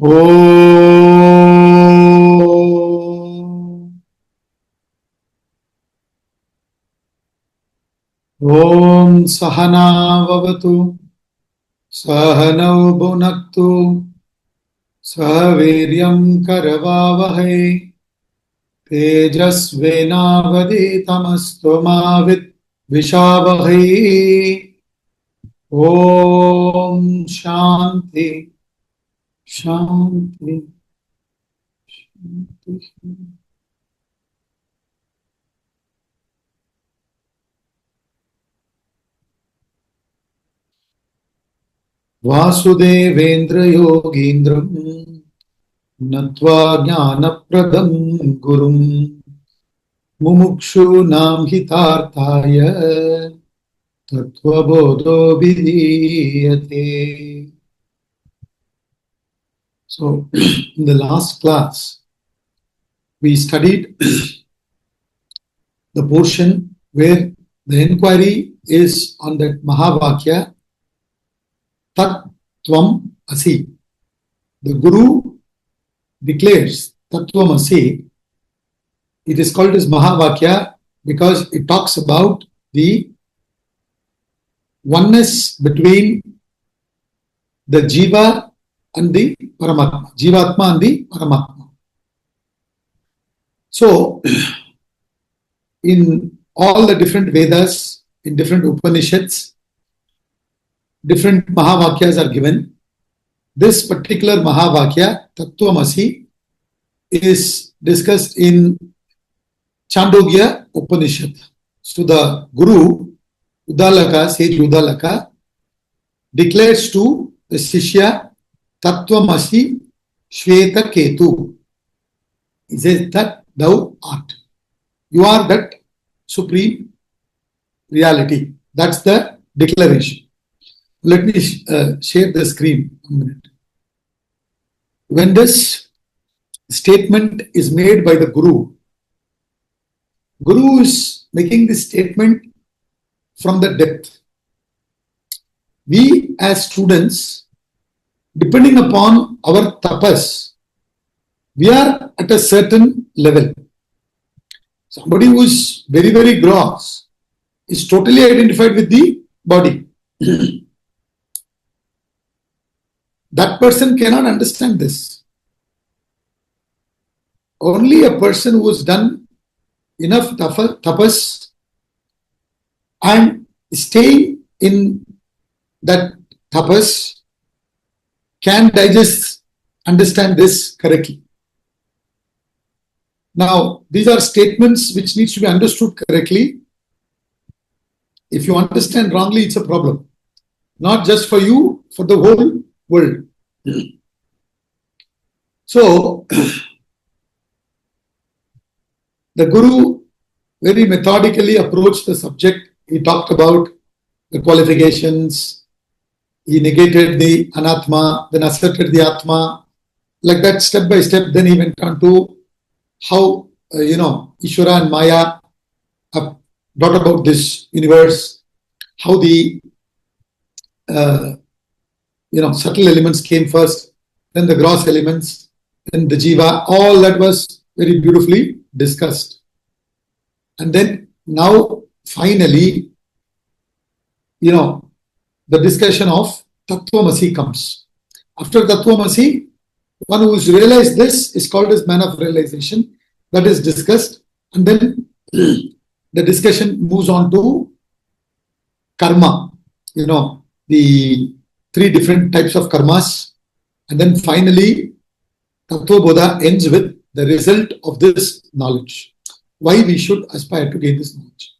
Om Sahana Vavatu Sahanau Bhunaktu Sahaviryam Karavavahai Tejasvenavaditamastu ma Vishavahai. Om Shanti Shanti Shanti. Vasudevendra Yogindram Natva Jnanapradam Gurum Mumukshu Nam Hitarthaya Tattva Bodho Vidiyate. So, in the last class, we studied the portion where the inquiry is on that Mahavakya Tat Tvam Asi. The Guru declares Tattvam Asi. It is called as Mahavakya because it talks about the oneness between the Jiva and the Paramatma. Jivatma and the Paramatma. So, in all the different Vedas, in different Upanishads, different Mahavakyas are given. This particular Mahavakya, Tattvamasi, is discussed in Chandogya Upanishad. So the Guru, Udalaka, sage Udalaka, declares to the Shishya, Tattvamasi Shveta Ketu. He says that thou art. You are that supreme reality. That's the declaration. Let me share the screen a minute. When this statement is made by the Guru, Guru is making this statement from the depth. We as students, depending upon our tapas, we are at a certain level. Somebody who is very, very gross is totally identified with the body. That person cannot understand this. Only a person who has done enough tapas and staying in that tapas can understand this correctly. Now, these are statements which needs to be understood correctly. If you understand wrongly, it's a problem. Not just for you, for the whole world. So, the Guru very methodically approached the subject. He talked about the qualifications. He negated the anatma, then asserted the atma. Like that, step by step, then he went on to how, Ishvara and Maya have brought about this universe, how the subtle elements came first, then the gross elements, then the jiva, all that was very beautifully discussed. And then now finally, the discussion of Tattvamasi comes. After Tattvamasi, one who has realized this is called as man of realization. That is discussed. And then the discussion moves on to karma, the three different types of karmas. And then finally, Tattva Bodha ends with the result of this knowledge. Why we should aspire to gain this knowledge.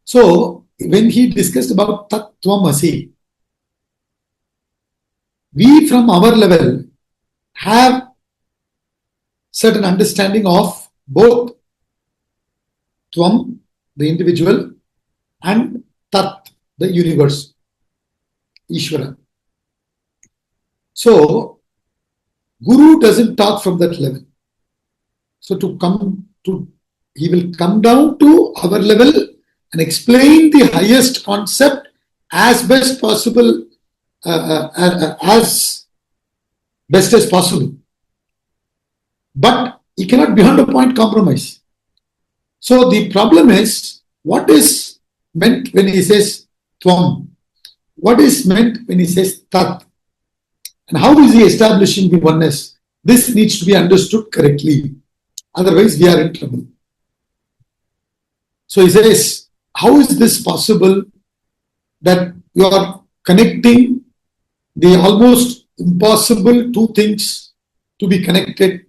So, when he discussed about Tattvamasi, we from our level have certain understanding of both Tvam, the individual, and Tat, the universe, Ishvara. So, Guru doesn't talk from that level. So, he will come down to our level and explain the highest concept as best possible, as best as possible. But he cannot beyond a point compromise. So the problem is, what is meant when he says Tvam? What is meant when he says Tat? And how is he establishing the oneness? This needs to be understood correctly. Otherwise, we are in trouble. So he says, how is this possible that you are connecting the almost impossible two things to be connected?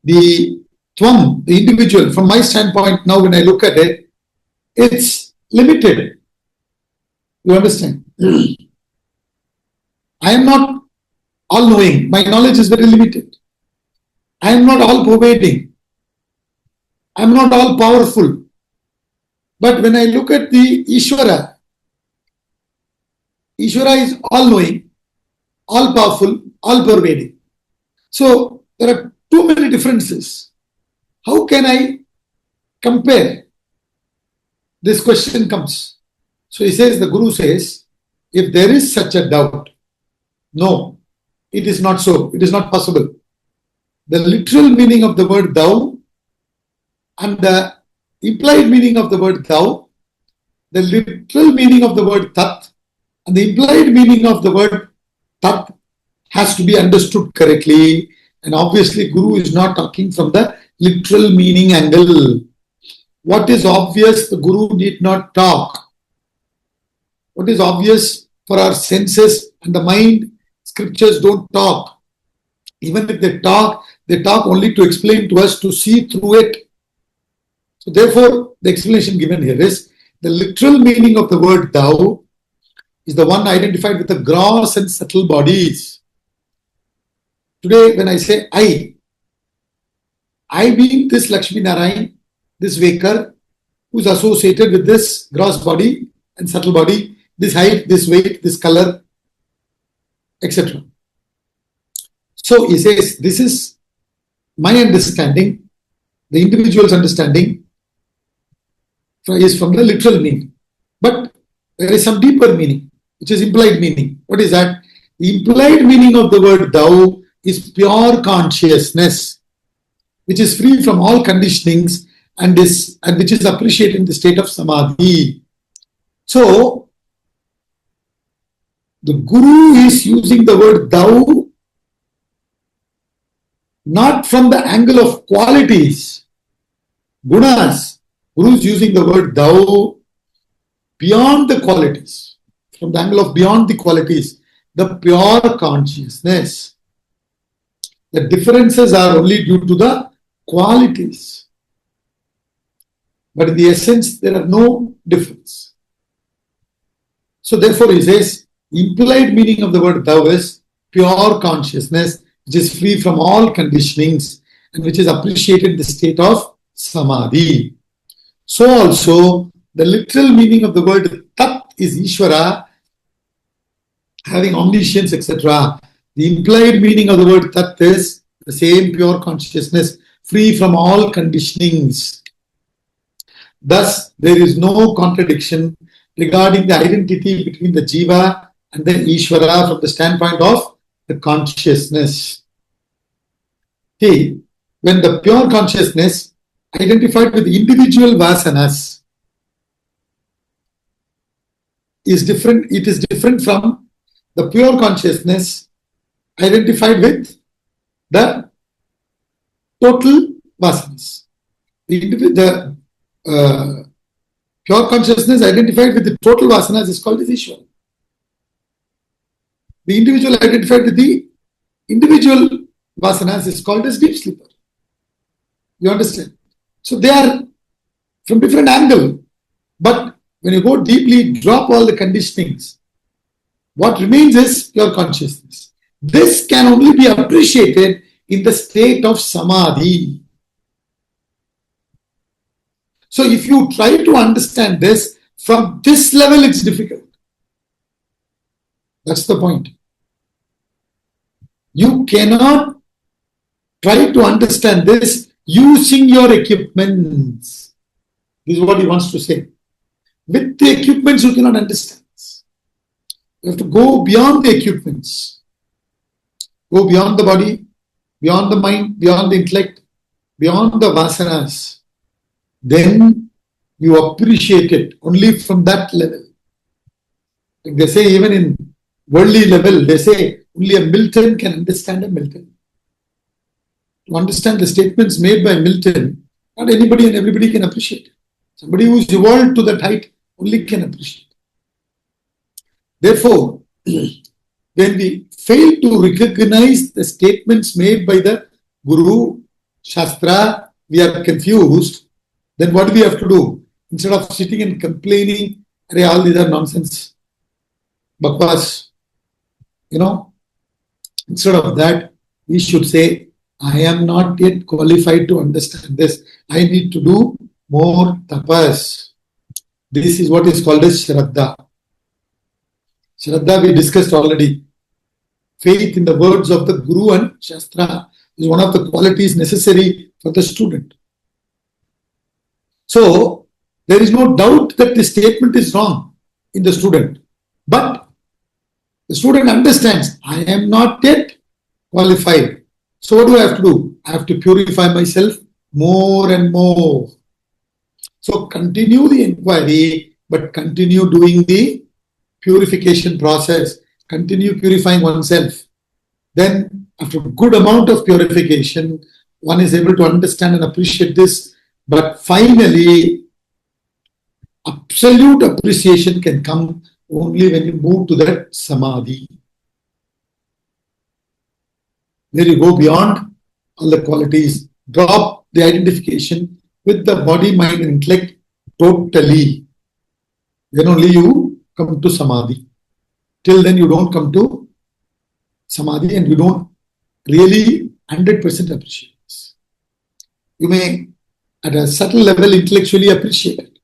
The Tvam, the individual, from my standpoint, now when I look at it, it's limited. You understand? I am not all-knowing. My knowledge is very limited. I am not all-pervading. I am not all-powerful. But when I look at the Ishvara, Ishvara is all-knowing, all-powerful, all-pervading. So there are too many differences. How can I compare? This question comes. So he says, the Guru says, if there is such a doubt, no, it is not so. It is not possible. The literal meaning of the word thou and the implied meaning of the word thou, the literal meaning of the word tat and the implied meaning of the word tat has to be understood correctly. And obviously, Guru is not talking from the literal meaning angle. What is obvious, the Guru need not talk. What is obvious for our senses and the mind, scriptures don't talk. Even if they talk only to explain to us to see through it. So therefore, the explanation given here is the literal meaning of the word thou is the one identified with the gross and subtle bodies. Today, when I say I being this Lakshmi Narayan, this waker, who is associated with this gross body and subtle body, this height, this weight, this color, etc. So he says, this is my understanding, the individual's understanding is from the literal meaning. But there is some deeper meaning, which is implied meaning. What is that? The implied meaning of the word thou is pure consciousness, which is free from all conditionings and which is appreciated in the state of samadhi. So, the Guru is using the word thou not from the angle of qualities, gunas. Guru is using the word thou beyond the qualities, from the angle of beyond the qualities, the pure consciousness. The differences are only due to the qualities. But in the essence, there are no difference. So therefore, he says, implied meaning of the word thou is pure consciousness, which is free from all conditionings and which is appreciated in the state of samadhi. So also, the literal meaning of the word tat is Ishvara, having omniscience, etc. The implied meaning of the word tat is the same pure consciousness, free from all conditionings. Thus, there is no contradiction regarding the identity between the Jiva and the Ishvara from the standpoint of the consciousness. See, when the pure consciousness identified with individual vasanas is different, it is different from the pure consciousness identified with the total vasanas. The pure consciousness identified with the total vasanas is called as Ishvara. The individual identified with the individual vasanas is called as deep sleeper. You understand? So they are from different angle. But when you go deeply, drop all the conditionings, what remains is pure consciousness. This can only be appreciated in the state of samadhi. So if you try to understand this, from this level it's difficult. That's the point. You cannot try to understand this using your equipments. This is what he wants to say. With the equipments, you cannot understand this. You have to go beyond the equipments. Go beyond the body, beyond the mind, beyond the intellect, beyond the vasanas. Then you appreciate it only from that level. Like they say, even in worldly level, they say only a Milton can understand a Milton. To understand the statements made by Milton, not anybody and everybody can appreciate it. Somebody who's evolved to that height only can appreciate it. Therefore, when we fail to recognize the statements made by the Guru, Shastra, we are confused, then what do we have to do? Instead of sitting and complaining, all these are nonsense, bakwas, instead of that, we should say, I am not yet qualified to understand this. I need to do more tapas. This is what is called as Shraddha. Shraddha we discussed already. Faith in the words of the Guru and Shastra is one of the qualities necessary for the student. So, there is no doubt that the statement is wrong in the student. But the student understands, I am not yet qualified. So what do I have to do? I have to purify myself more and more. So continue the inquiry, but continue doing the purification process. Continue purifying oneself. Then after a good amount of purification, one is able to understand and appreciate this. But finally, absolute appreciation can come only when you move to that samadhi, where you go beyond all the qualities, drop the identification with the body, mind, and intellect totally. Then only you come to samadhi. Till then, you don't come to samadhi and you don't really 100% appreciate this. You may, at a subtle level, intellectually appreciate it,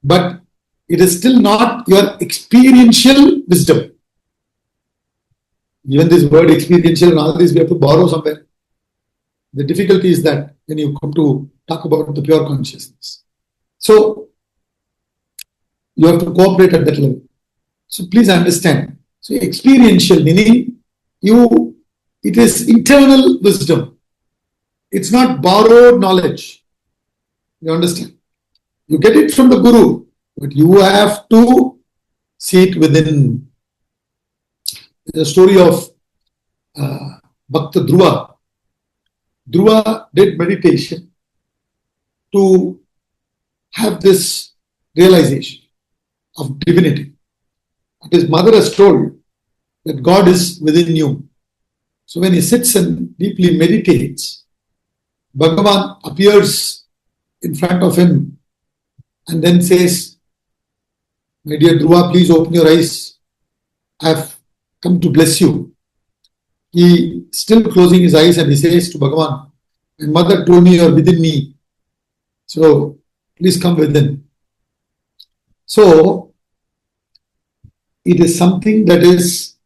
but it is still not your experiential wisdom. Even this word experiential and all this, we have to borrow somewhere. The difficulty is that when you come to talk about the pure consciousness. So, you have to cooperate at that level. So, please understand. So, experiential meaning, it is internal wisdom. It's not borrowed knowledge. You understand? You get it from the Guru, but you have to see it within. The story of Bhakta Dhruva. Dhruva did meditation to have this realization of divinity. But his mother has told that God is within you. So when he sits and deeply meditates, Bhagavan appears in front of him and then says, my dear Dhruva, please open your eyes. I have come to bless you. He still closing his eyes and he says to Bhagavan, my mother told me you are within me. So please come within. So it is something that is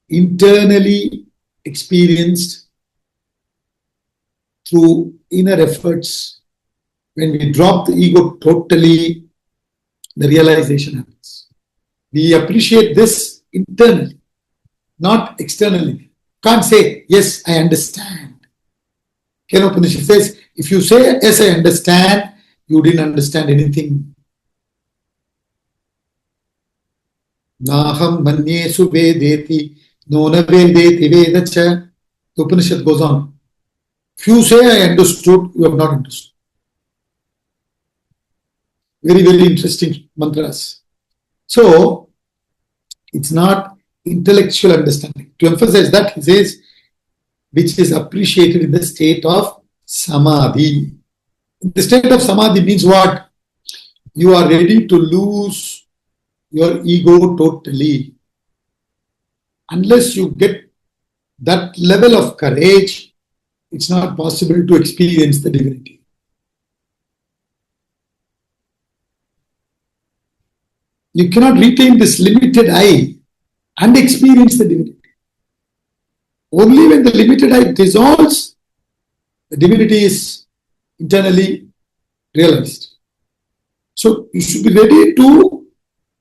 internally experienced through inner efforts. When we drop the ego totally, the realization happens. We appreciate this internally, not externally. Can't say, yes, I understand. Kena Upanishad says, if you say, yes, I understand, you didn't understand anything. Naham manyesu vedeti, nona vedeti vedacha. The Upanishad goes on. If you say, I understood, you have not understood. Very, very interesting mantras. So, it's not intellectual understanding. To emphasize that, he says, which is appreciated in the state of samadhi. The state of samadhi means what? You are ready to lose your ego totally. Unless you get that level of courage, it's not possible to experience the divinity. You cannot retain this limited I and experience the divinity. Only when the limited I dissolves, the divinity is internally realized. So you should be ready to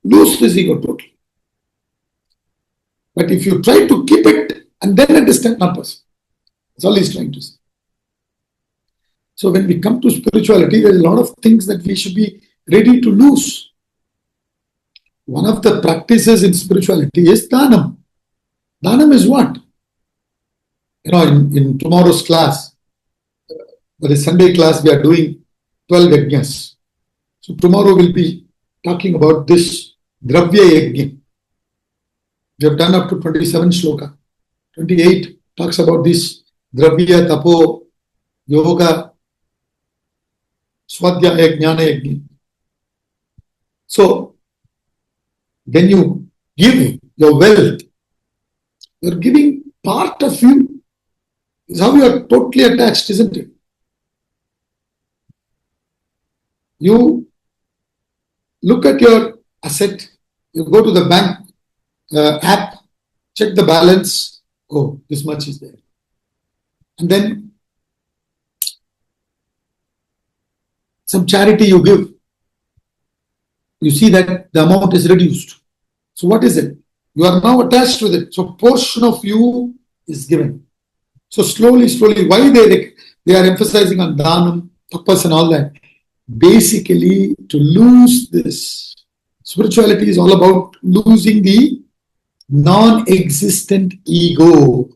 lose this ego totally. But if you try to keep it and then understand not person. That's all he's trying to say. So when we come to spirituality, there is a lot of things that we should be ready to lose. One of the practices in spirituality is dhanam. Dhanam is what? In tomorrow's class, that is Sunday class, we are doing 12 yajnas. So tomorrow we'll be talking about this dravya yajna. We have done up to 27 shloka. 28 talks about this dravya, tapo, yoga, swadhyaya, jnana yajna. So when you give your wealth, you're giving part of you. Is how you are totally attached, isn't it? You look at your asset, you go to the bank app, check the balance. Oh, this much is there. And then some charity you give. You see that the amount is reduced. So what is it? You are now attached with it. So portion of you is given. So slowly, why they are emphasizing on dhanam, tapas and all that? Basically, to lose this. Spirituality is all about losing the non-existent ego.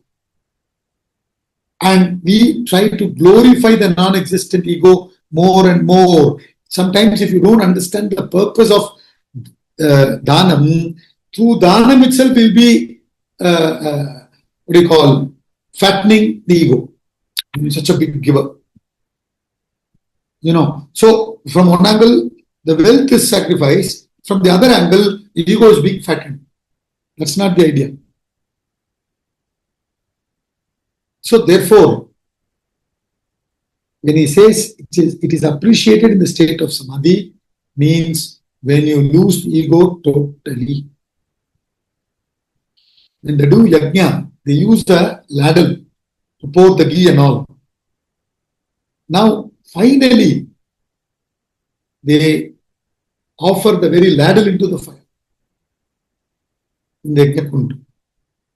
And we try to glorify the non-existent ego more and more. Sometimes if you don't understand the purpose of dhanam, through dhanam itself will be, fattening the ego. You're such a big giver. So from one angle, the wealth is sacrificed. From the other angle, the ego is being fattened. That's not the idea. So therefore, when he says it is appreciated in the state of samadhi, means when you lose the ego totally. When they do yajna, they use a ladle to pour the ghee and all. Now, finally, they offer the very ladle into the fire. In the yajna kund.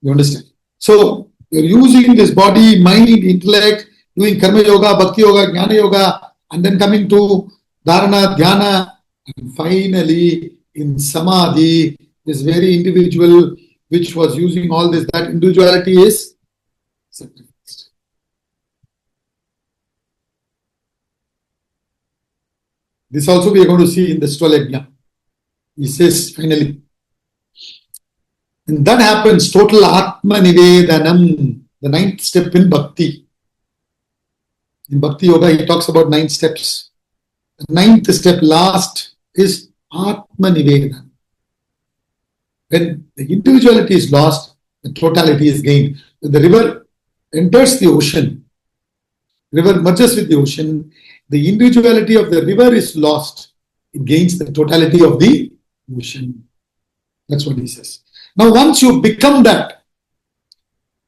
You understand? So, you're using this body, mind, intellect, doing karma yoga, bhakti yoga, jnana yoga, and then coming to dharana, dhyana, and finally, in samadhi, this very individual which was using all this, that individuality is sacrificed. This also we are going to see in the Yajna. He says finally, and that happens, total Atma Nivedanam, the 9th step in Bhakti. In Bhakti Yoga, he talks about 9 steps. The 9th step, last, is Atma Nivedanam. When the individuality is lost, the totality is gained. When the river enters the ocean, river merges with the ocean, the individuality of the river is lost. It gains the totality of the ocean. That's what he says. Now, once you become that,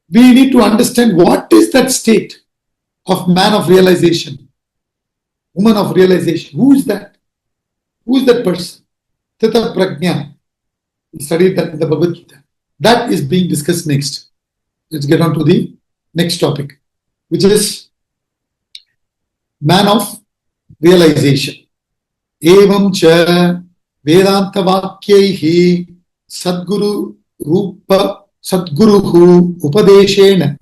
we need to understand what is that state of man of realization, woman of realization. Who is that? Who is that person? Tattva Prajna. We studied that in the Bhagavad-gita. That is being discussed next. Let's get on to the next topic, which is man of realization. Evam cha Vedanta Vakyaihi Sadguru Rupa Sadguruhu Upadeshena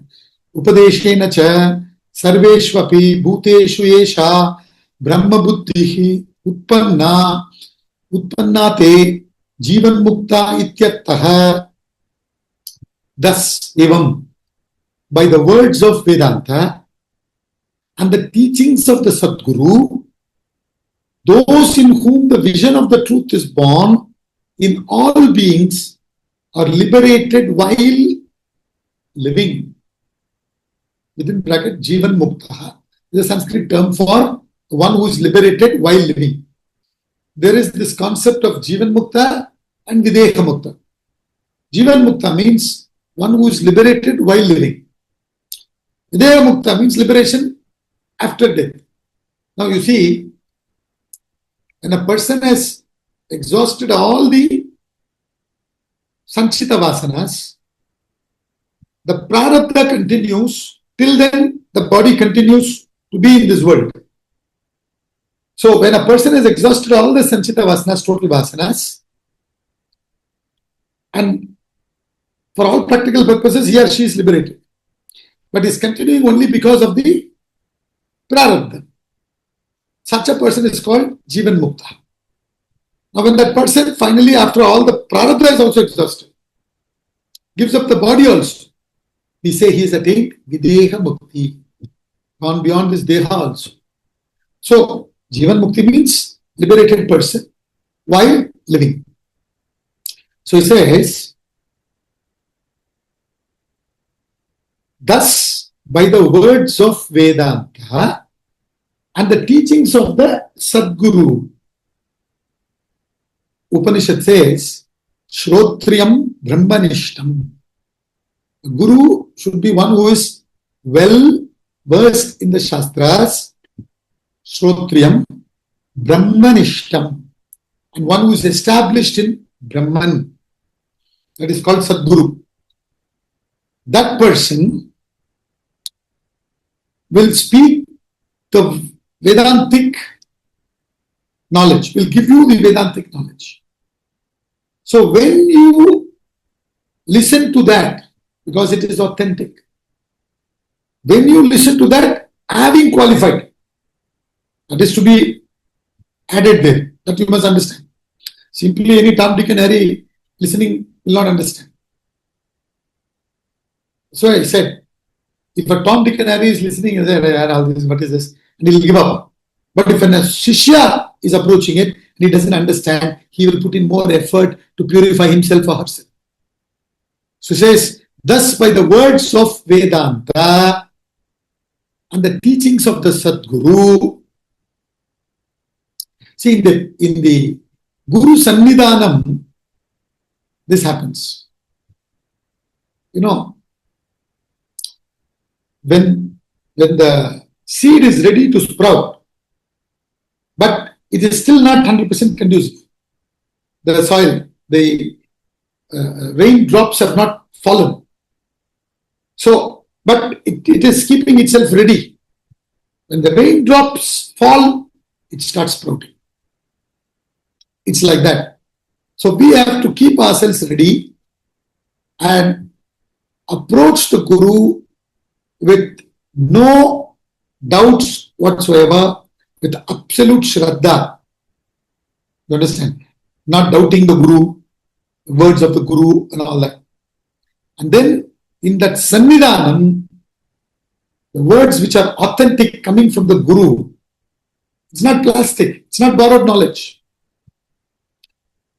cha Sarveshvapi Bhuteshu Yesha Brahma Buddhihi Utpannate Jivan Mukta Ityartha. Thus, evam, by the words of Vedanta and the teachings of the Sadguru, those in whom the vision of the truth is born in all beings are liberated while living. Within bracket, Jivan Mukta is a Sanskrit term for one who is liberated while living. There is this concept of Jivan Mukta and Videha Mukta. Jivan Mukta means one who is liberated while living. Videha Mukta means liberation after death. Now you see, when a person has exhausted all the Sanchita Vasanas, the prarabdha continues. Till then, the body continues to be in this world. So when a person has exhausted all the sanchita vasanas, total vasanas, and for all practical purposes, he or she is liberated. But is continuing only because of the prarabdha. Such a person is called Jivan Mukta. Now when that person finally, after all the prarabdha is also exhausted, gives up the body also, we say he is attained Videha Mukti, gone beyond this Deha also. So Jivan Mukti means liberated person while living. So he says, thus by the words of Vedanta and the teachings of the Sadguru, Upanishad says, Shrotriyam Brahmanishtam. Guru should be one who is well versed in the Shastras, Shrotriyam Brahmanishtam, and one who is established in Brahman. That is called Sadguru. That person will speak the Vedantic knowledge, will give you the Vedantic knowledge. So when you listen to that, because it is authentic, when you listen to that, having qualified, that is to be added there, that you must understand. Simply any Tom, Dick and Harry listening will not understand. So I said, if a Tom, Dick and Harry is listening, he said, all this, what is this? And he will give up. But if a Shishya is approaching it and he doesn't understand, he will put in more effort to purify himself or herself. So he says, thus by the words of Vedanta and the teachings of the Sadguru, see in the Guru Sannidhanam, this happens. You know, when the seed is ready to sprout, but it is still not 100% conducive. The soil, the raindrops have not fallen. So, but it is keeping itself ready. When the raindrops fall, it starts sprouting. It's like that. So we have to keep ourselves ready and approach the Guru with no doubts whatsoever, with absolute Shraddha. You understand? Not doubting the Guru, the words of the Guru and all that. And then in that Sannidhanam, the words which are authentic coming from the Guru, it's not plastic, it's not borrowed knowledge.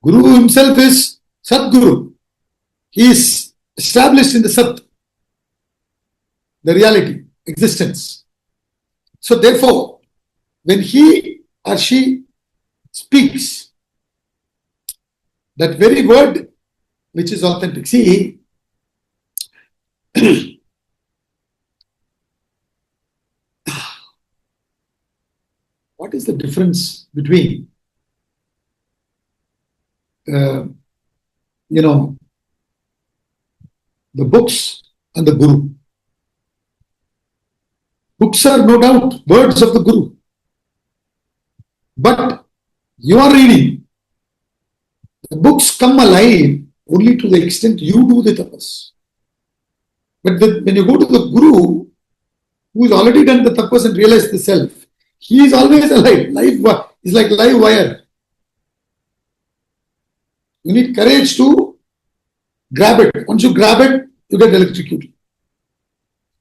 Guru himself is Sadguru. He is established in the Sat, the reality, existence. So therefore, when he or she speaks, that very word which is authentic. See, what is the difference between the books and the Guru? Books are no doubt words of the Guru. But you are reading. The books come alive only to the extent you do the tapas. But when you go to the Guru, who has already done the tapas and realized the self, he is always alive. Life is like live wire. You need courage to grab it. Once you grab it, you get electrocuted.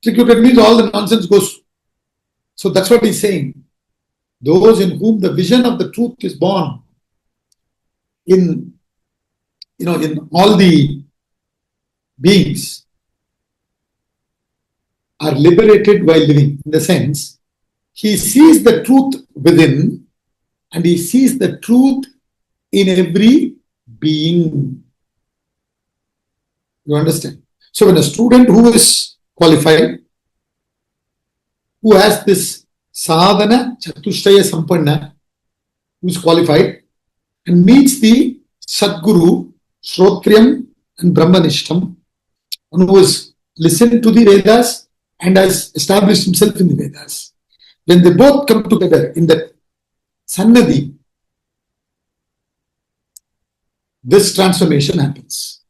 Electrocuted means all the nonsense goes. So that's what he's saying. Those in whom the vision of the truth is born, in all the beings, are liberated while living. In the sense, he sees the truth within and he sees the truth in every being. You understand? So when a student who is qualified, who has this sadhana chatushtaya sampanna, who is qualified and meets the Sadguru, Shrotriyam and Brahmanishtam, and who is listened to the Vedas and has established himself in the Vedas. When they both come together in that Sannadhi, this transformation happens.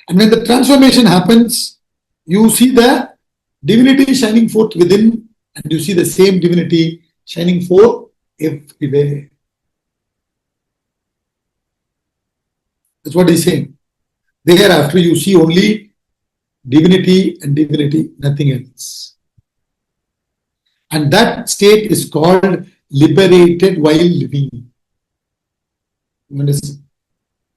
And when the transformation happens, you see the divinity shining forth within, and you see the same divinity shining forth everywhere. That's what he's saying. Thereafter, you see only divinity and divinity, nothing else. And that state is called liberated while living. You understand?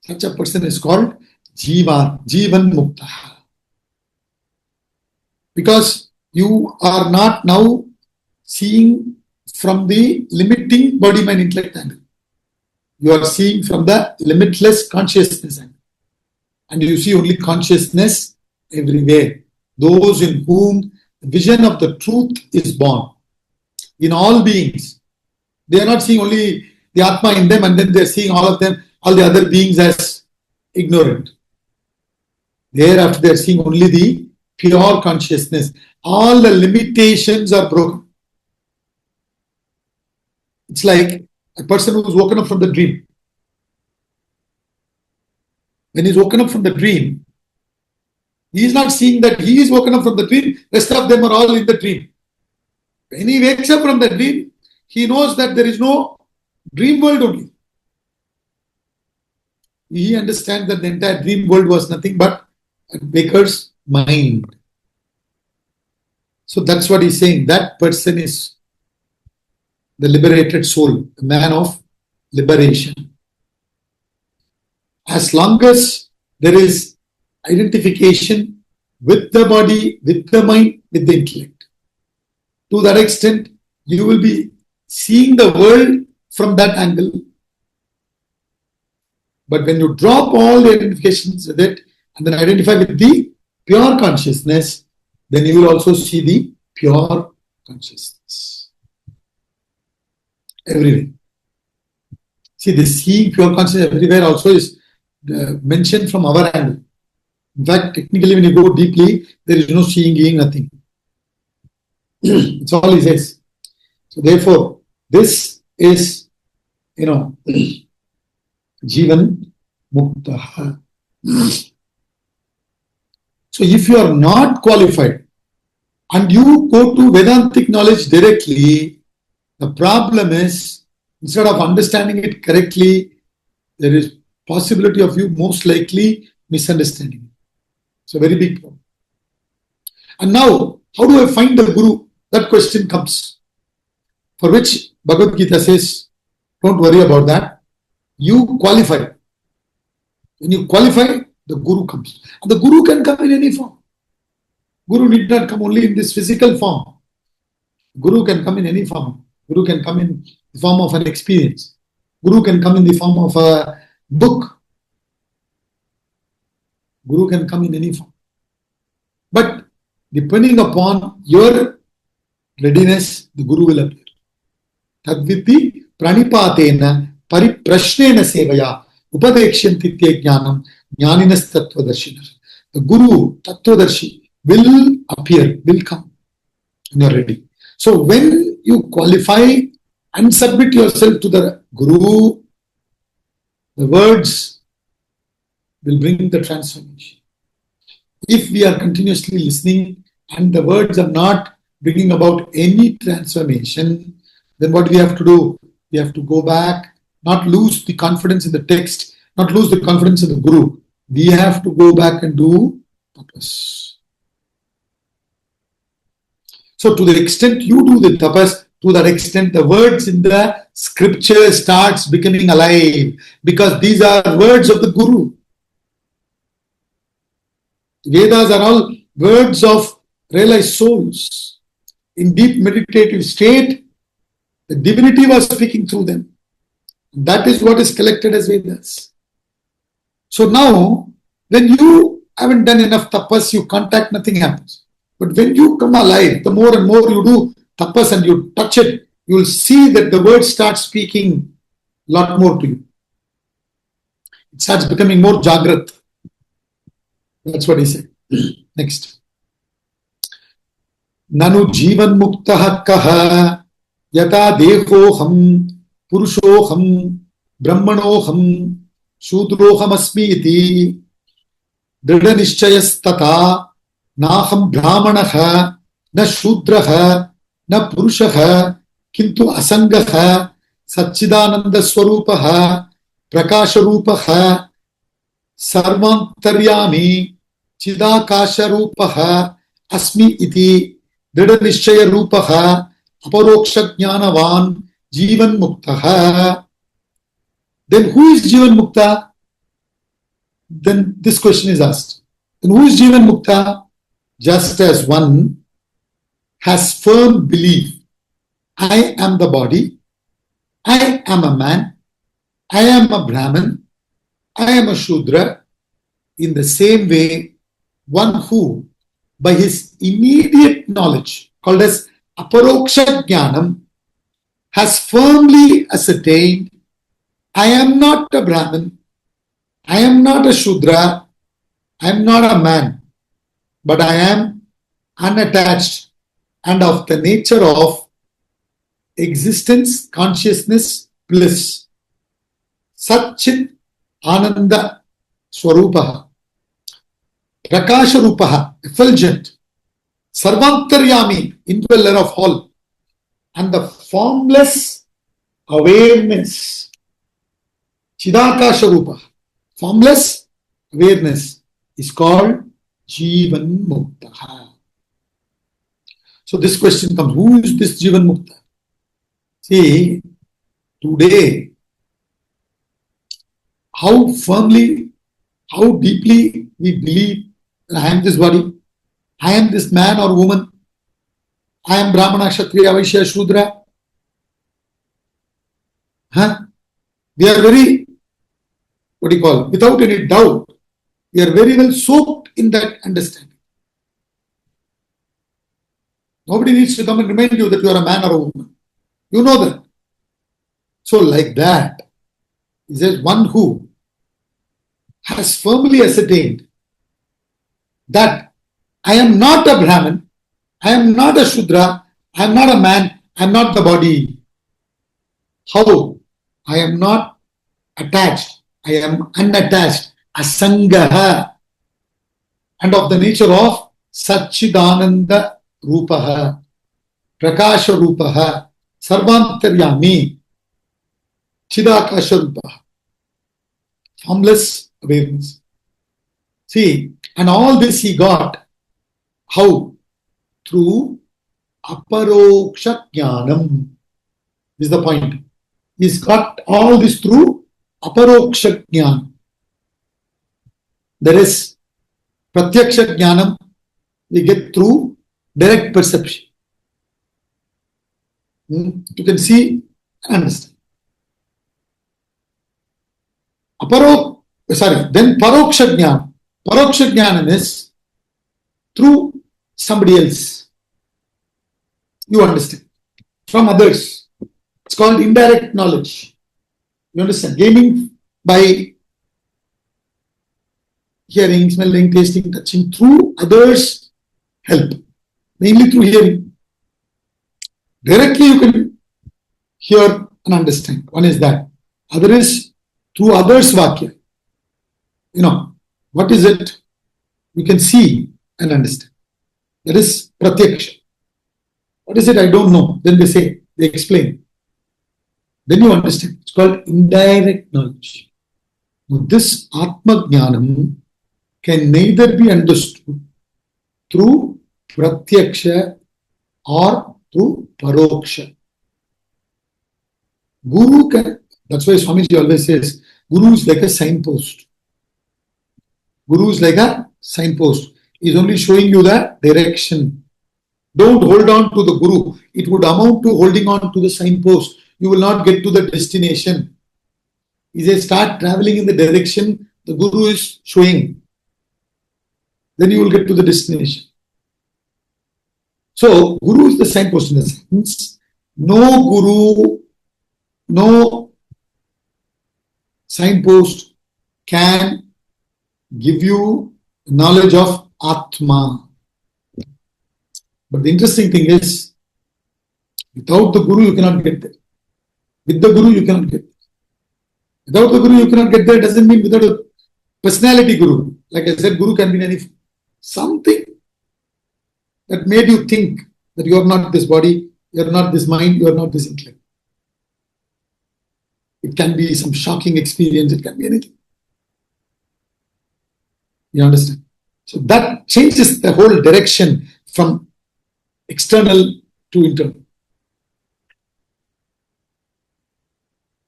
Such a person is called Jivan Mukta. Because you are not now seeing from the limiting body, mind, intellect angle. You are seeing from the limitless consciousness angle. And you see only consciousness everywhere. Those in whom the vision of the truth is born. In all beings. They are not seeing only the Atma in them, and then they are seeing all of them, all the other beings as ignorant. Thereafter they are seeing only the pure consciousness. All the limitations are broken. It's like a person who is woken up from the dream. When he is woken up from the dream, he is not seeing that he is woken up from the dream, rest of them are all in the dream. When he wakes up from the dream, he knows that there is no dream world only. He understands that the entire dream world was nothing but a waker's mind. So that's what he's saying. That person is the liberated soul, the man of liberation. As long as there is identification with the body, with the mind, with the intellect, to that extent, you will be seeing the world from that angle. But when you drop all the identifications with it and then identify with the pure consciousness, then you will also see the pure consciousness everywhere. See, this seeing pure consciousness everywhere also is mentioned from our angle. In fact, technically, when you go deeply, there is no seeing, nothing. It's all he says. So therefore, this is, Jivan Mukta. So if you are not qualified and you go to Vedantic knowledge directly, the problem is, instead of understanding it correctly, there is possibility of you most likely misunderstanding it. It's a very big problem. And now, how do I find the Guru? That question comes. For which Bhagavad-gita says, don't worry about that. You qualify. When you qualify, the Guru comes. And the Guru can come in any form. Guru need not come only in this physical form. Guru can come in any form. Guru can come in the form of an experience. Guru can come in the form of a book. Guru can come in any form. But depending upon your readiness, the Guru will appear. Tadviti pranipatena pariprashnena sevaya upadekshanti te jnanam jnaninas tattvadarshina. The Guru, Tattvadarshi, will appear, will come when you are ready. So when you qualify and submit yourself to the Guru, the words will bring the transformation. If we are continuously listening and the words are not bringing about any transformation, then what we have to do? We have to go back, not lose the confidence in the text, not lose the confidence in the Guru. We have to go back and do tapas. So to the extent you do the tapas, to that extent the words in the scripture starts becoming alive, because these are words of the Guru. Vedas are all words of realized souls. In deep meditative state, the divinity was speaking through them. That is what is collected as Vedas. So now, when you haven't done enough tapas, you contact, nothing happens. But when you come alive, the more and more you do tapas and you touch it, you will see that the word starts speaking a lot more to you. It starts becoming more jagrat. That's what he said. Next. Nanu Jivan Muktaha Kaha Yata Dehoham Purushoham Brahmanoham Shudroham Asmi Iti Dridha Nishchayastata Naham Brahmanaha Na Shudraha Na Purushaha Kintu Asangaha Satchidananda Swarupaha Prakasha Rupaha Sarvantaryami Chidakasha Rupaha Asmi iti Dridha Nishchaya Rupaha Aparoksha Jnanavan Jivan Muktaha. Then who is Jivan Mukta? Then this question is asked. Then who is Jivan Mukta? Just as one has firm belief, I am the body, I am a man, I am a Brahman, I am a Shudra. In the same way, one who by his immediate knowledge, called as aparoksha jnanam, has firmly ascertained, I am not a Brahmin, I am not a Shudra, I am not a man, but I am unattached and of the nature of existence, consciousness, bliss. Satchit Ananda Swarupaha, Prakasha Rupaha, effulgent, Sarvantaryami, indweller of all, and the formless awareness, Chidakasha Rupa, formless awareness is called Jivan Mukta. So this question comes, who is this Jivan Mukta? See, today, how firmly, how deeply we believe that I am this body, I am this man or woman, I am Brahmana, Kshatriya, Vaishya, Shudra. We are very, without any doubt, we are very well soaked in that understanding. Nobody needs to come and remind you that you are a man or a woman. You know that. So like that, he says, one who has firmly ascertained that I am not a Brahman, I am not a Shudra, I am not a man, I am not the body. How? I am not attached, I am unattached, asangaha, and of the nature of Satchidananda Rupaha, Prakasha Rupaha, Sarvantaryami, Chidakasha Rupaha, formless awareness. See, and all this he got. How? Through aparoksha jnanam. This is the point. He's got all this through aparoksha jnanam. There is pratyaksha jnanam we get through direct perception. You can see and understand. Then paroksha jnanam. Paroksha jnanam is through somebody else. You understand. From others. It's called indirect knowledge. You understand? Gaining by hearing, smelling, tasting, touching through others' help. Mainly through hearing. Directly you can hear and understand. One is that. Other is through others' vakya. What is it? You can see and understand. That is pratyaksha. What is it? I don't know. Then they explain. Then you understand. It's called indirect knowledge. Now, this Atma Jnanam can neither be understood through pratyaksha or through paroksha. Guru can, that's why Swamiji always says, Guru is like a signpost. Guru is like a signpost. He is only showing you the direction. Don't hold on to the Guru. It would amount to holding on to the signpost. You will not get to the destination. He says, start traveling in the direction the Guru is showing. Then you will get to the destination. So, Guru is the signpost in the sense. No Guru, no signpost can give you knowledge of Atma. But the interesting thing is, without the Guru, you cannot get there. With the Guru, you cannot get there. Without the Guru, you cannot get there. Doesn't mean without a personality Guru. Like I said, Guru can be any something that made you think that you are not this body, you are not this mind, you are not this intellect. It can be some shocking experience, it can be anything. You understand? So that changes the whole direction from external to internal.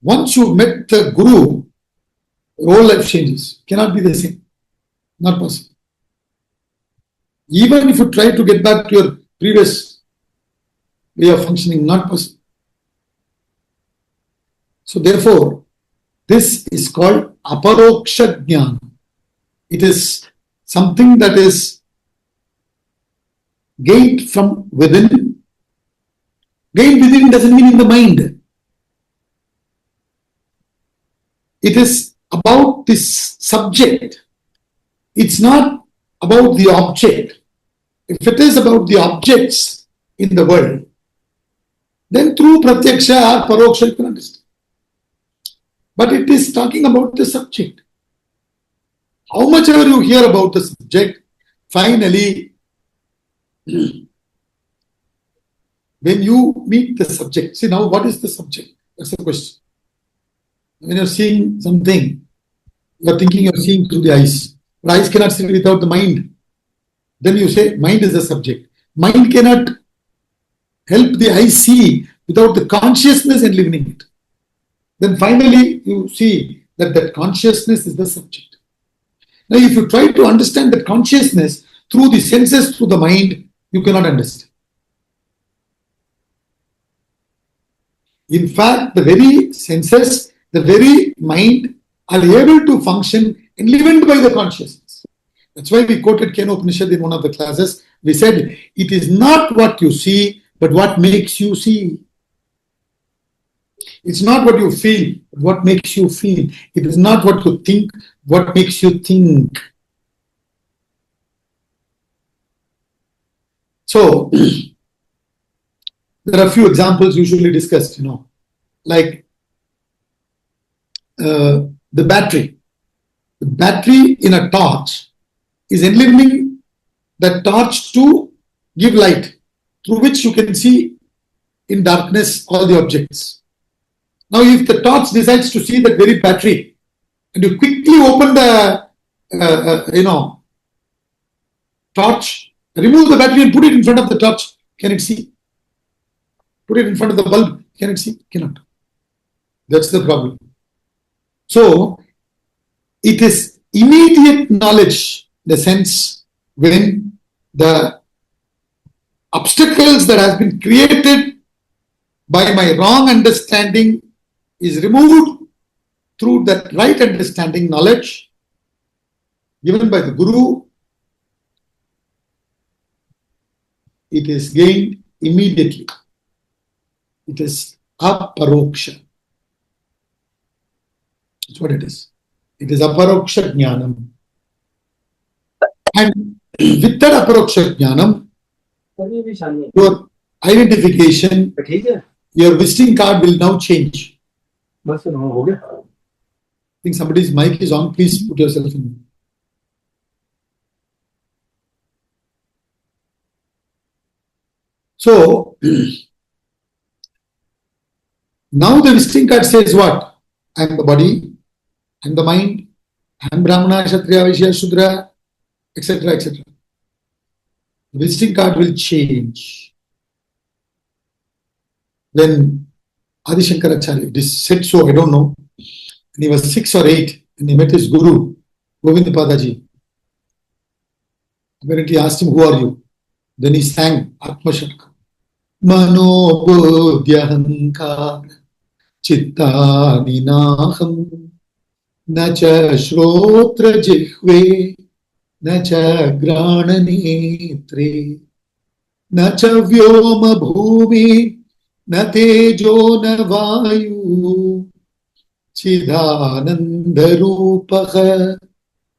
Once you met the Guru, your whole life changes. Cannot be the same. Not possible. Even if you try to get back to your previous way of functioning, not possible. So therefore, this is called aparoksha jnana. It is something that is gained from within. Gained within doesn't mean in the mind. It is about this subject. It's not about the object. If it is about the objects in the world, then through pratyaksha or paroksha you can understand. But it is talking about the subject. How much ever you hear about the subject, finally, when you meet the subject, see now what is the subject? That's the question. When you're seeing something, you're thinking you're seeing through the eyes. But eyes cannot see without the mind. Then you say mind is the subject. Mind cannot help the eyes see without the consciousness enlivening it. Then finally you see that that consciousness is the subject. Now if you try to understand that consciousness through the senses, through the mind, you cannot understand. In fact, the very senses, the very mind are able to function enlivened by the consciousness. That's why we quoted Kena Upanishad in one of the classes. We said, it is not what you see, but what makes you see. It's not what you feel, but what makes you feel. It is not what you think, what makes you think. So, there are a few examples usually discussed, like the battery. The battery in a torch is enlivening that torch to give light, through which you can see in darkness all the objects. Now, if the torch decides to see that very battery, and you quickly open the, torch, remove the battery and put it in front of the torch, can it see? Put it in front of the bulb, can it see? Cannot. That's the problem. So, it is immediate knowledge, in the sense when the obstacles that has been created by my wrong understanding is removed through that right understanding, knowledge given by the Guru, it is gained immediately. It is aparoksha. That's what it is. It is aparoksha jnanam. And with that aparoksha jnanam, your identification, your visiting card will now change. I think somebody's mic is on. Please put yourself in. So, now the visiting card says what? I am the body, I am the mind, I am Brahmana, Kshatriya, Vaishya, Shudra, etc., etc. The visiting card will change. When Adi Shankaracharya, this said so, I don't know, and he was 6 or 8, and he met his guru, Govinda Padaji. Apparently he asked him, who are you? Then he sang Atma Shanka. Mano Bodhyahankar Chitta Ninaham Nacha Shrotra Jihve Nacha Grana Netre Nacha Vyoma Bhumi Na Tejo Na Vayu Chidananda Rupaha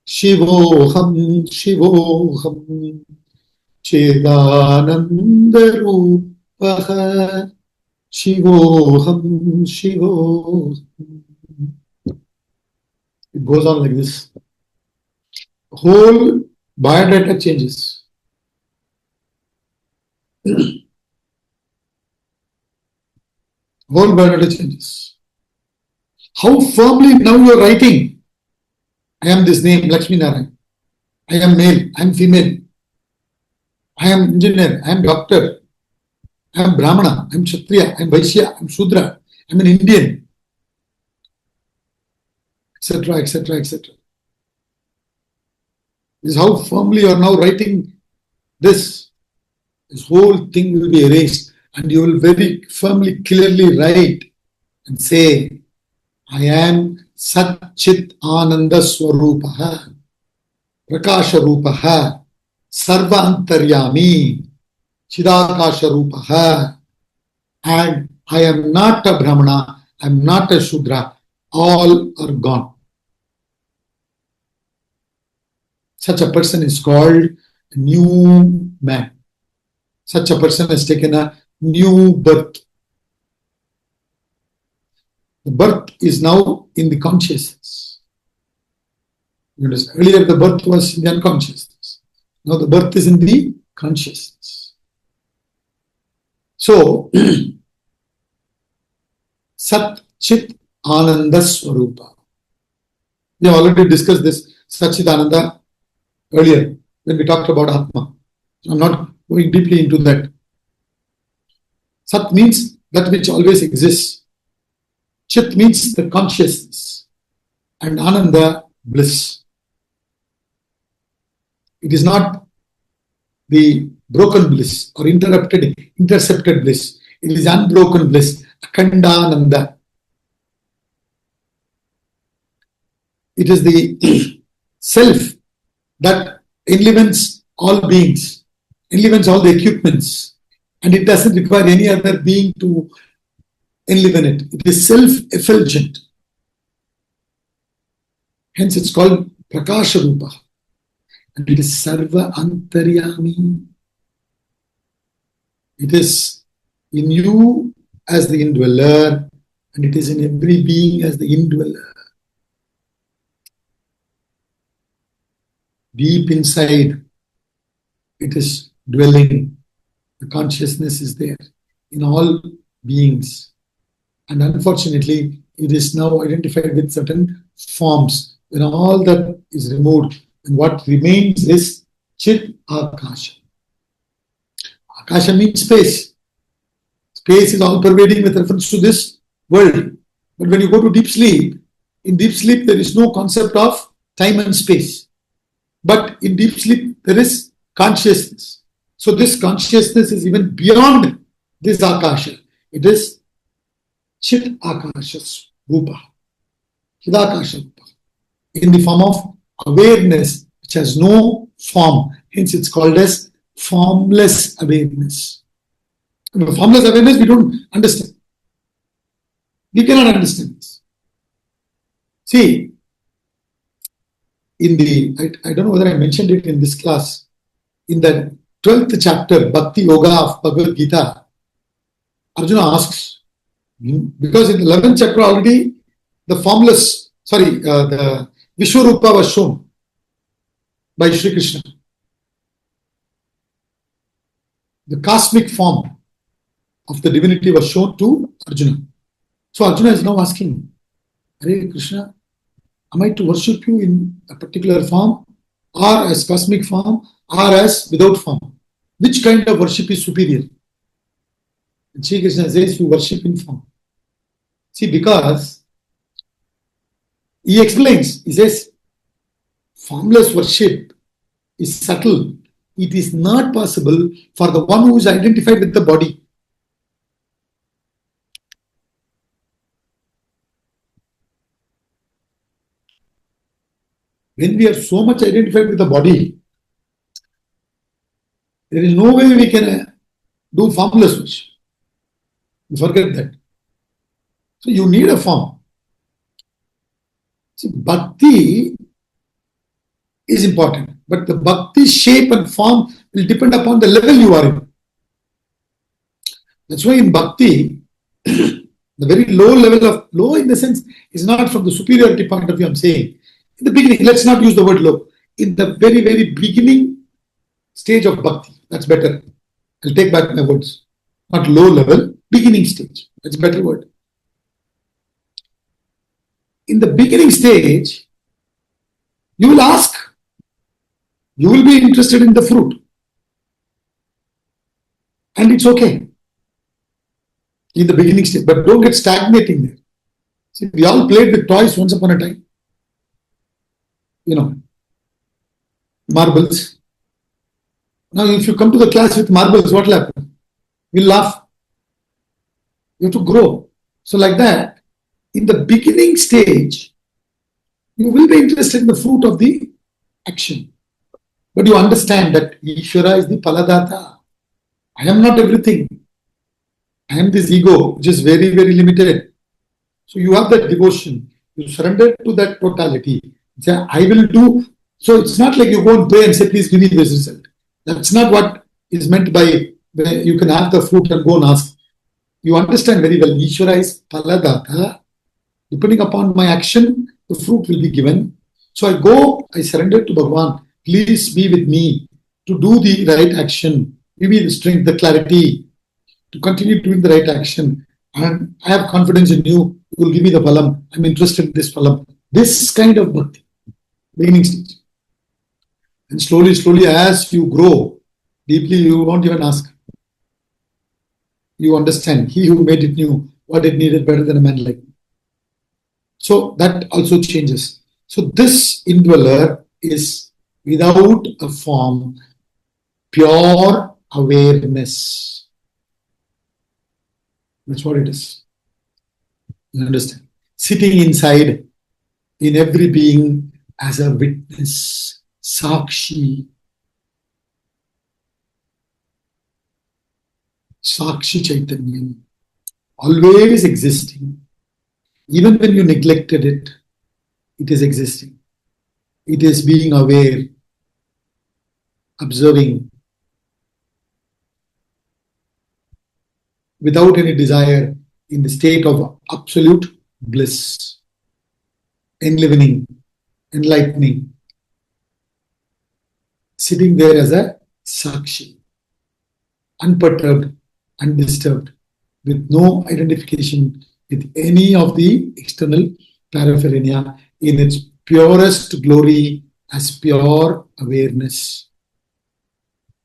Shivoham Shivoham. Chedanandarupaha Shivoham Shivoham. It goes on like this. Whole biodata changes. Whole biodata changes. How firmly now you are writing. I am this name, Lakshmi Narayan. I am male, I am female. I am engineer, I am doctor. I am Brahmana, I am Kshatriya, I am Vaishya, I am Shudra, I am an Indian, etc., etc., etc. This is how firmly you are now writing this. This whole thing will be erased and you will very firmly, clearly write and say, I am Sat Chit Ananda Swarupaha, Prakasha Rupaha, Sarva Antaryami, Chidakasha Rupaha, and I am not a Brahmana, I am not a Shudra, all are gone. Such a person is called a new man. Such a person has taken a new birth. The birth is now in the consciousness. Earlier the birth was in the unconsciousness. Now the birth is in the consciousness. So, Sat Chit Ananda Swarupa. We have already discussed this Sat Chit Ananda earlier when we talked about Atma. I'm not going deeply into that. Sat means that which always exists. Chit means the consciousness. And Ananda, bliss. It is not the broken bliss or intercepted bliss. It is unbroken bliss. Akhandananda. It is the self that enlivens all beings, enlivens all the equipments, and it doesn't require any other being to enliven it. It is self-effulgent. Hence it's called Prakasha Rupa. And it is Sarva Antaryami. It is in you as the indweller, and it is in every being as the indweller. Deep inside, it is dwelling. The consciousness is there in all beings. And unfortunately, it is now identified with certain forms. When all that is removed, and what remains is Chit Akasha. Akasha means space. Space is all pervading with reference to this world. But when you go to deep sleep, in deep sleep there is no concept of time and space. But in deep sleep there is consciousness. So this consciousness is even beyond this Akasha. It is Chit Akasha Rupa. Chidakasha Rupa. In the form of awareness which has no form. Hence it's called as formless awareness. Formless awareness we don't understand. We cannot understand this. See, in the, I don't know whether I mentioned it in this class, in the 12th chapter, Bhakti Yoga of Bhagavad Gita, Arjuna asks, because in the 11th chapter already the formless, the Vishwarupa was shown by Sri Krishna. The cosmic form of the divinity was shown to Arjuna. So Arjuna is now asking, Hare Krishna, am I to worship you in a particular form, or as cosmic form, or as without form? Which kind of worship is superior? And Sri Krishna says, you worship in form. See, because he explains, he says, formless worship is subtle. It is not possible for the one who is identified with the body. When we are so much identified with the body, there is no way we can do formless worship. You forget that. So you need a form. See, bhakti is important, but the bhakti shape and form will depend upon the level you are in. That's why in bhakti, the very low level of, low in the sense is not from the superiority point of view, I'm saying. In the beginning, let's not use the word low. In the very, very beginning stage of bhakti, that's better. I'll take back my words. Not low level, beginning stage. That's a better word. In the beginning stage, you will ask, you will be interested in the fruit. And it's okay in the beginning stage, but don't get stagnating there. See, we all played with toys once upon a time. Marbles. Now, if you come to the class with marbles, what will happen? We'll laugh. You have to grow. So like that, in the beginning stage, you will be interested in the fruit of the action. But you understand that Ishvara is the Paladata. I am not everything. I am this ego, which is very, very limited. So you have that devotion. You surrender to that totality. Say, I will do. So it's not like you go and pray and say, please give me this result. That's not what is meant by you can have the fruit and go and ask. You understand very well. Ishvara is Paladata. Depending upon my action, the fruit will be given. So I go, I surrender to Bhagavan. Please be with me to do the right action. Give me the strength, the clarity to continue doing the right action. And I have confidence in you. You will give me the phalam. I'm interested in this phalam. This kind of bhakti, beginning stage. And slowly, slowly, as you grow deeply, you won't even ask. You understand. He who made it knew what it needed better than a man like me. So that also changes. So this indweller is without a form, pure awareness. That's what it is. You understand? Sitting inside in every being as a witness, Sakshi. Sakshi Chaitanya. Always existing. Even when you neglected it, it is existing. It is being aware, observing, without any desire, in the state of absolute bliss, enlivening, enlightening, sitting there as a Sakshi, unperturbed, undisturbed, with no identification with any of the external paraphernalia, in its purest glory as pure awareness.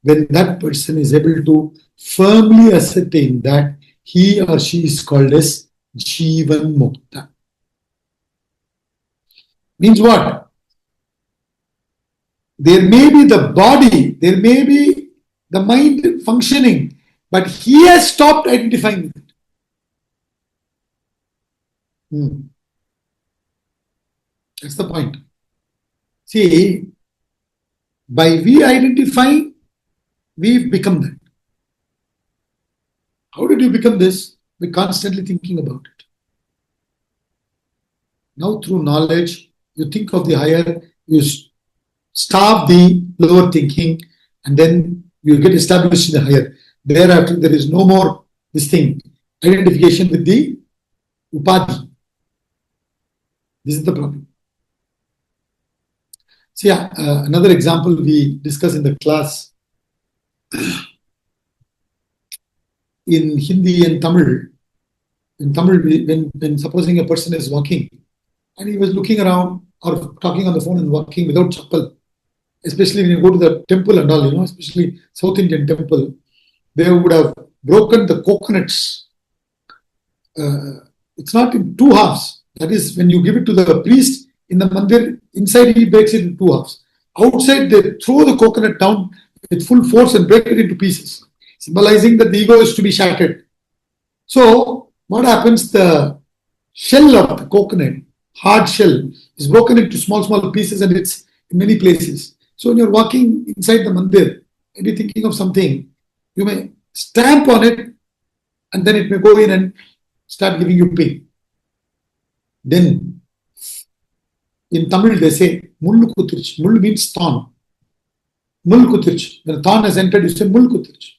When that person is able to firmly ascertain that he or she is called as Jivan Mukta. Means what? There may be the body, there may be the mind functioning, but he has stopped identifying with it. That's the point. See, by we identifying, we become that. How did you become this? By constantly thinking about it. Now through knowledge, you think of the higher, you starve the lower thinking, and then you get established in the higher. Thereafter, there is no more this thing, identification with the upadhi. This is the problem. See, another example we discussed in the class in Hindi and Tamil. In Tamil, when supposing a person is walking and he was looking around or talking on the phone and walking without chappal, especially when you go to the temple and all, especially South Indian temple, they would have broken the coconuts. It's not in two halves. That is, when you give it to the priest in the mandir, inside he breaks it in two halves. Outside, they throw the coconut down with full force and break it into pieces, symbolizing that the ego is to be shattered. So, what happens? The shell of the coconut, hard shell, is broken into small, small pieces, and it's in many places. So, when you're walking inside the mandir and you're thinking of something, you may stamp on it, and then it may go in and start giving you pain. Then, in Tamil, they say, Mullu kuthirichu. Mullu means thorn. Mulkutirch. When Than has entered, you say Mulkutirch.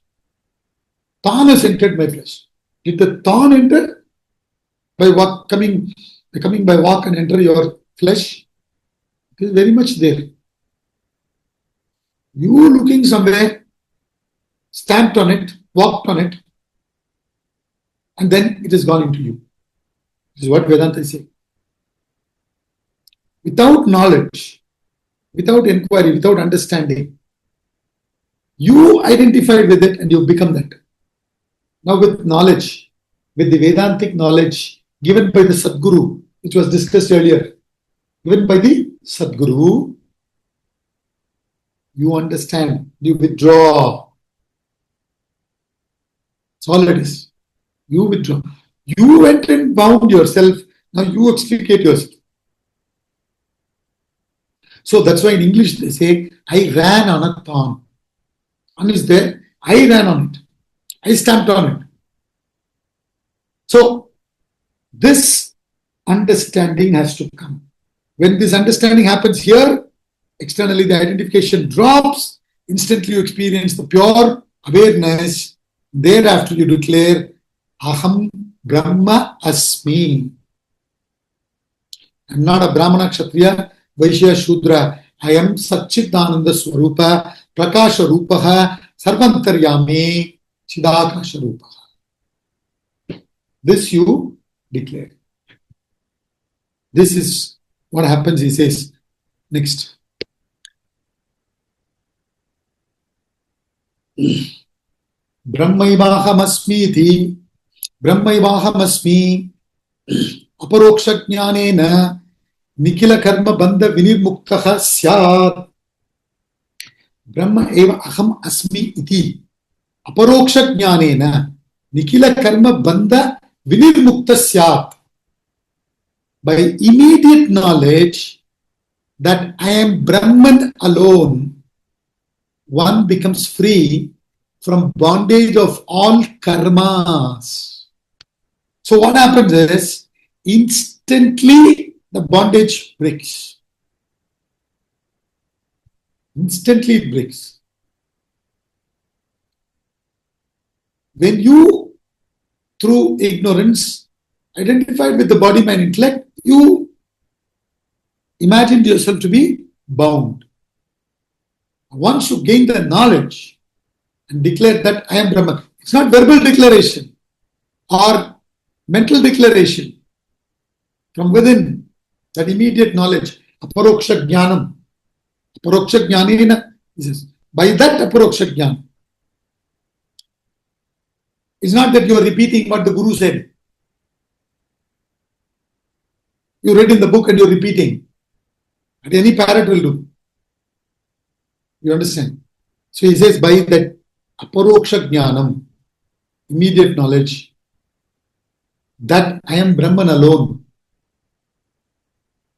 Than has entered my flesh. Did the Than enter? By walk, coming by walk and enter your flesh? It is very much there. You looking somewhere, stamped on it, walked on it, and then it has gone into you. This is what Vedanta is saying. Without knowledge, without inquiry, without understanding, you identified with it and you become that. Now with knowledge, with the Vedantic knowledge given by the Sadguru, which was discussed earlier, given by the Sadguru, you understand, you withdraw. That's all it is. You withdraw. You went and bound yourself, now you extricate yourself. So that's why in English they say, I ran on a thorn. Thorn is there, I ran on it. I stamped on it. So this understanding has to come. When this understanding happens here, externally the identification drops, instantly you experience the pure awareness. Thereafter you declare, Aham Brahma Asmi. I'm not a Brahmana Kshatriya, Vaishya Shudra. I am Satchidananda Swarupa, Prakasha Rupaha, Sarvantaryami, Chidakasha Rupaha. This you declare. This is what happens, he says. Next. Brahmaivahamasmi iti, Brahmaivahamasmi, Aparoksha Jnanena, Nikila Karma Bandha Vinirmuktaha Syat. Brahma eva aham asmi iti, Aparoksha Jnanena, Nikila Karma Bandha Vinirmukta Syat. By immediate knowledge that I am Brahman alone, one becomes free from bondage of all karmas. So what happens is, instantly the bondage breaks. Instantly it breaks. When you, through ignorance, identified with the body, mind, intellect, you imagined yourself to be bound. Once you gain the knowledge and declare that I am Brahman, it's not verbal declaration or mental declaration. From within, that immediate knowledge, aparoksha jnanam, aparoksha jnanena, by that aparoksha jnana, it's not that you are repeating what the Guru said. You read in the book and you're repeating. And any parrot will do. You understand? So he says, by that aparoksha jnanam, immediate knowledge, that I am Brahman alone,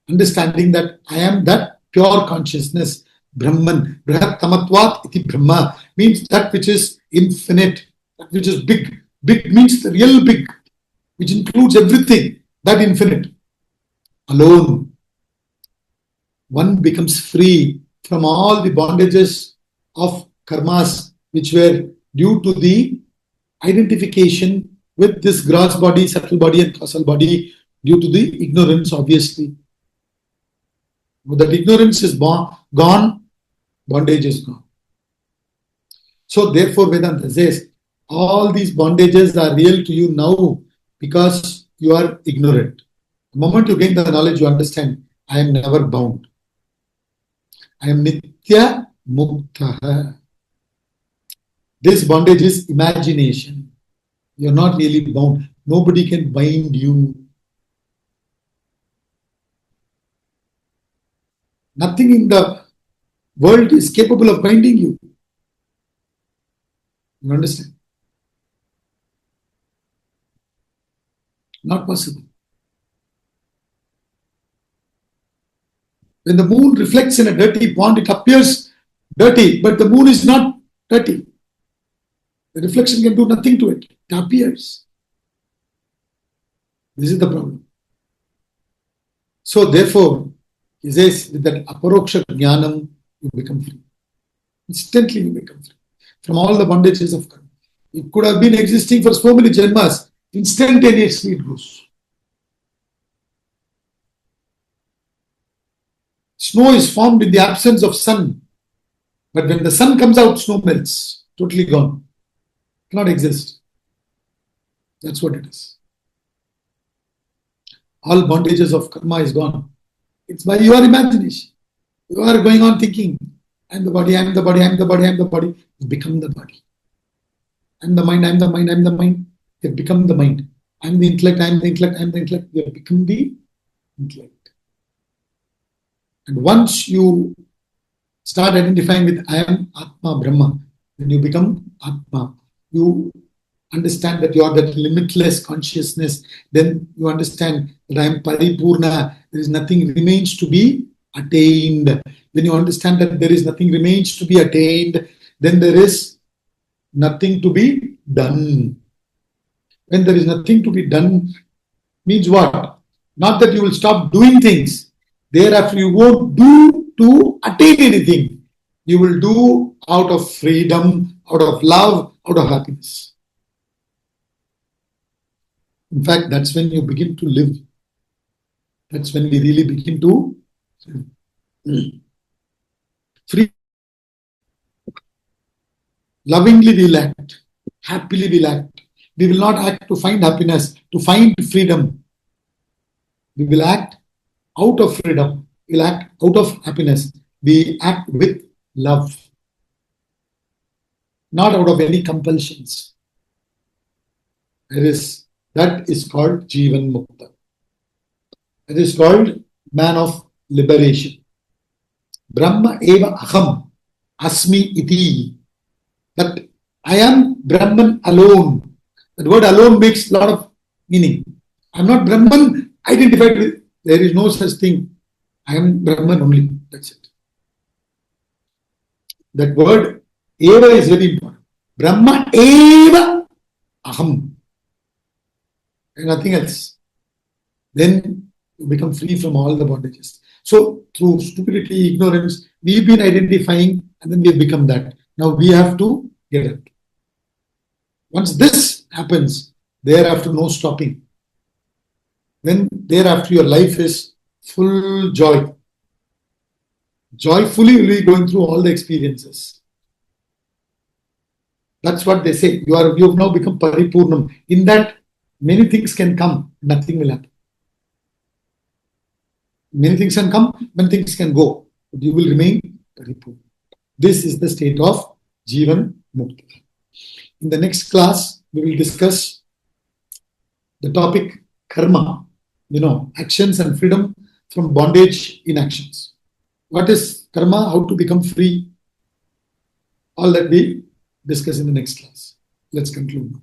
understanding that I am that pure consciousness, Brahman, Brihattamatvat iti Brahma, means that which is infinite, that which is big. Big means the real big, which includes everything, that infinite. Alone, one becomes free from all the bondages of karmas which were due to the identification with this gross body, subtle body and causal body, due to the ignorance, obviously. When that ignorance is gone, bondage is gone. So therefore Vedanta says, all these bondages are real to you now because you are ignorant. The moment you gain the knowledge, you understand, I am never bound. I am Nitya Muktaha. This bondage is imagination. You are not really bound. Nobody can bind you. Nothing in the world is capable of binding you. You understand? Not possible. When the moon reflects in a dirty pond, it appears dirty, but the moon is not dirty. The reflection can do nothing to it. It appears. This is the problem. So therefore, he says, with that aparoksha jnanam, you become free. Instantly you become free from all the bondages of karma. It could have been existing for so many janmas. Instantaneously it goes. Snow is formed in the absence of sun. But when the sun comes out, snow melts. Totally gone. Cannot exist. That's what it is. All bondages of karma is gone. It's by your imagination. You are going on thinking, I am the body, I am the body, I am the body, I am the body. You become the body. I am the mind, I am the mind, I am the mind. You become the mind. I am the intellect, I am the intellect, I am the intellect. You become the intellect. And once you start identifying with I am Atma Brahma, when you become Atma, you understand that you are that limitless consciousness. Then you understand that I am Paripurna. There is nothing remains to be attained. When you understand that there is nothing remains to be attained, then there is nothing to be done. When there is nothing to be done, means what? Not that you will stop doing things. Thereafter, you won't do to attain anything. You will do out of freedom, out of love, out of happiness. In fact, that's when you begin to live. That's when we really begin to live. Free. Lovingly we'll act. Happily we'll act. We will not act to find happiness, to find freedom. We will act out of freedom. We'll act out of happiness. We act with love. Not out of any compulsions. That is called Jivan Mukta. That is called man of liberation. Brahma eva aham asmi iti. That I am Brahman alone. That word alone makes a lot of meaning. I am not Brahman identified with. There is no such thing. I am Brahman only. That's it. That word eva is very important. Brahma eva aham. And nothing else. Then you become free from all the bondages. So through stupidity, ignorance, we've been identifying and then we've become that. Now we have to get it. Once this happens, thereafter no stopping. Then thereafter your life is full joy. Joyfully will be going through all the experiences. That's what they say. You have now become Paripurnam. In that, many things can come, nothing will happen. Many things can come, many things can go, but you will remain Paripurna. This is the state of Jivan Mukta. In the next class, we will discuss the topic karma, actions and freedom from bondage in actions. What is karma? How to become free? All that we discuss in the next class. Let's conclude.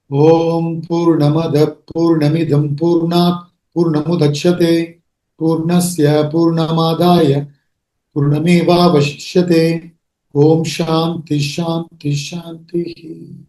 Om Purnamada Purnamidam Purnat Purnamudachyate Purnasya Purnamadaya Purnameva Vashishyate. Om Shanti Shanti Shanti.